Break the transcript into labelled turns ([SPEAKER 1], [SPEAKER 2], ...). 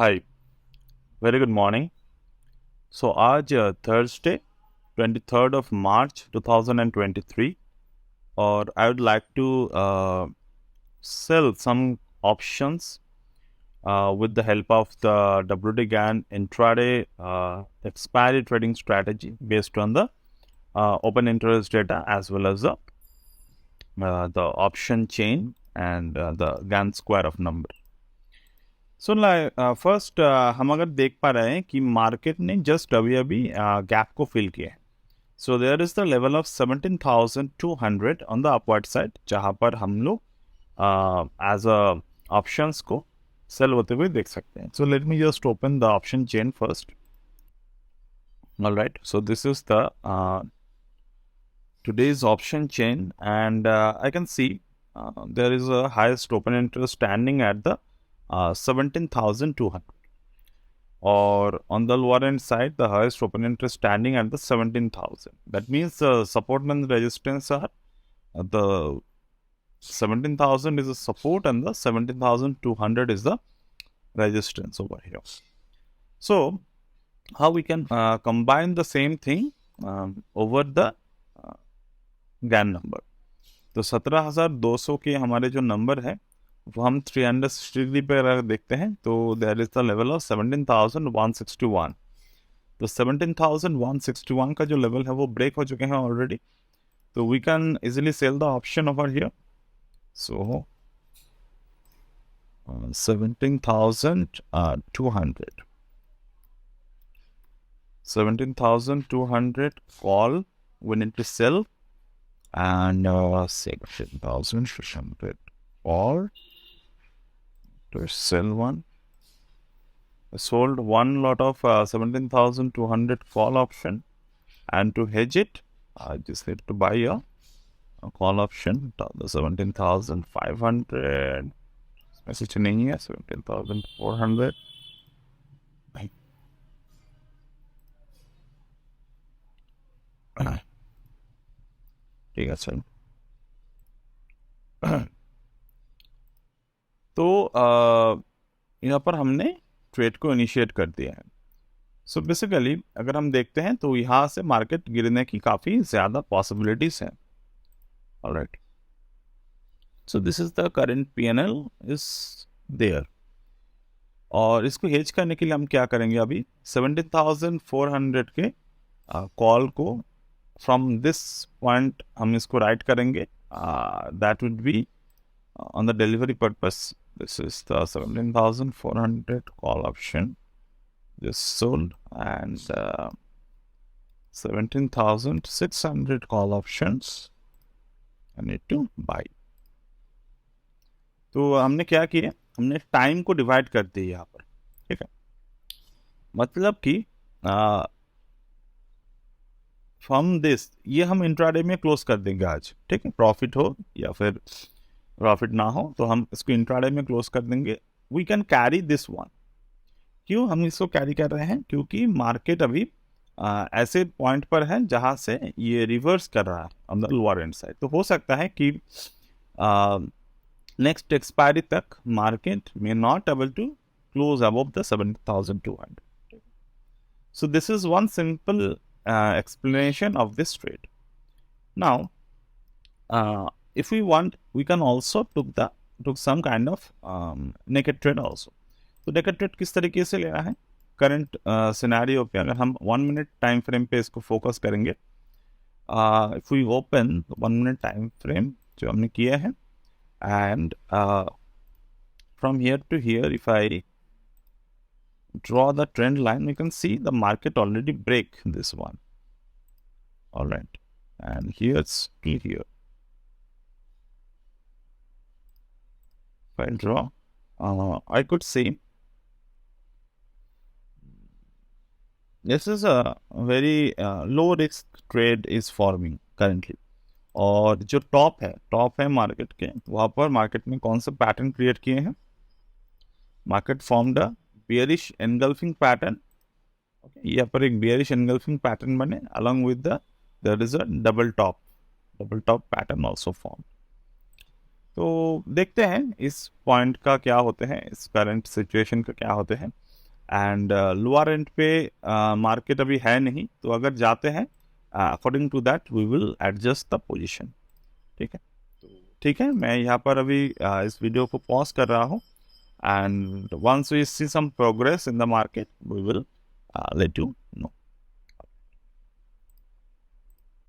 [SPEAKER 1] हाय, very good morning. सो आज Thursday 23rd of March 2023 और I would like to sell some options with the help of the WD Gann Intraday Expiry trading strategy based on the open interest data as well as the option chain and the Gann square of number. So first हम अगर देख पा रहे हैं कि market ने just अभी अभी गैप को फिल किया है। So there is the level of 17,200 on the upward side, जहां पर हम लोग एज अ ऑप्शंस को सेल होते हुए देख सकते हैं। So let me just open the option chain first. Alright, so this is the today's option chain and I can see there is a highest open interest standing at the 17,200, or on the lower end side the highest open interest standing at the 17,000. That means the support and the resistance are the 17,000 is the support and the 17,200 is the resistance over here. So how we can combine the same thing over the Gann number. तो 17,200 के हमारे जो number है वो हम 360 degree पे अगर देखते हैं तो there is the level of 17,161। तो 17,161 का जो लेवल है वो ब्रेक हो चुके हैं ऑलरेडी, तो we can easily sell the option over here. So 17,200 call we need to sell, and 16,600 or to sell one. I sold one lot of 17,200 call option, and to hedge it I just need to buy a call option the 17,500 message नहीं है 17,400 ठीक है sir. तो यहाँ पर हमने trade को initiate कर दिया है। सो बेसिकली अगर हम देखते हैं तो यहाँ से मार्केट गिरने की काफ़ी ज़्यादा पॉसिबिलिटीज हैं। Alright, so this is the current PNL is there, और इसको हेज करने के लिए हम क्या करेंगे, अभी 17,400 के कॉल को फ्रॉम दिस पॉइंट हम इसको राइट करेंगे। That would be on the delivery purpose. This is the 17,400 call option just sold, and 17,600 call options I need to buy. तो हमने क्या किया, हमने टाइम को डिवाइड कर दिया यहाँ पर। ठीक है, मतलब कि फ्रॉम दिस ये हम इंट्राडे में क्लोज कर देंगे आज। ठीक है, प्रॉफिट हो या फिर प्रॉफिट ना हो तो हम इसको इंट्राडे में क्लोज कर देंगे। We can carry this one. क्यों हम इसको कैरी कर रहे हैं, क्योंकि मार्केट अभी ऐसे पॉइंट पर है जहां से ये रिवर्स कर रहा है on the lower end side. तो हो सकता है कि नेक्स्ट एक्सपायरी तक market may not able to close above the 17,200। So this is one simple explanation of this trade. Now if we want we can also took some kind of naked trade also. तो naked trade किस तरीके से लेना है, current scenario पे अगर हम 1 minute time frame पे इसको फोकस करेंगे, if we open 1 minute time frame जो हमने किया है, and from here to here if I draw the trend line, we can see the market already break this one. All right, and here it's still here. If I draw, I could see this is a very low risk trade is forming currently. और जो top है market के, वहाँ पर market में कौन सा pattern create किए हैं, market formed a bearish engulfing pattern. Okay, यहाँ पर एक bearish engulfing pattern बने, along with there is a double top pattern also formed. तो देखते हैं इस पॉइंट का क्या होते हैं, इस करंट सिचुएशन का क्या होते हैं। एंड लोअर एंड पे मार्केट अभी है नहीं, तो अगर जाते हैं according to that we will adjust the position. ठीक है, ठीक है, मैं यहाँ पर अभी इस वीडियो को पॉज कर रहा हूँ, and once we see some progress in the market we will let you no.